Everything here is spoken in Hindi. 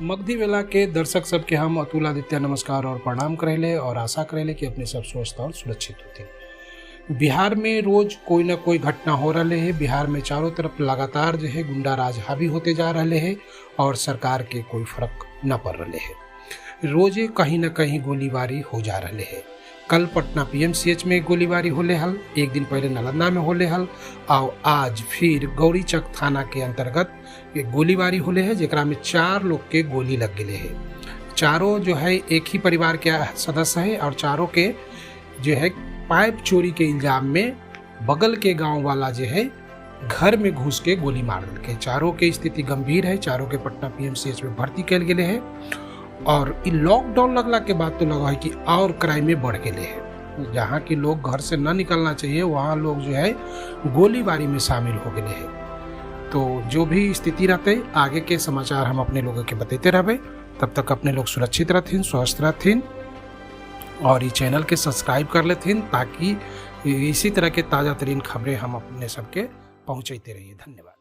मगधी वेला के दर्शक सबके हम अतुल आदित्य नमस्कार और प्रणाम करेले और आशा करेले कि अपने सब स्वस्थ और सुरक्षित होते। बिहार में रोज कोई ना कोई घटना हो रहे है। बिहार में चारों तरफ लगातार जो है गुंडा राज हावी होते जा रहे हैं और सरकार के कोई फर्क न पड़ रहे है। रोजे कहीं न कहीं गोलीबारी हो जा रहे है। कल पटना पीएमसीएच में गोलीबारी होले हल, एक दिन पहले नालंदा में होले हल और आज फिर गौरीचक थाना के अंतर्गत एक गोलीबारी होले है जेकरा में 4 लोग के गोली लग गए है। चारों जो है एक ही परिवार के सदस्य है और चारों के जो है पाइप चोरी के इल्जाम में बगल के गांव वाला जो है घर में घुस के गोली मार दिल। चारों के स्थिति गंभीर है। चारों के पटना पीएमसीएच में भर्ती कल गए है और लॉकडाउन लगला के बाद तो लगा है कि और क्राइम में बढ़ गए है। जहाँ के लोग घर से न निकलना चाहिए वहाँ लोग जो है गोलीबारी में शामिल हो गए हैं। तो जो भी स्थिति रहते आगे के समाचार हम अपने लोगों के बताते रहे। तब तक अपने लोग सुरक्षित रहथिन, स्वस्थ रहथिन और ये चैनल के सब्सक्राइब कर लेथिन ताकि इसी तरह के ताज़ा तरीन खबरें हम अपने सबके पहुँचाते रहिए। धन्यवाद।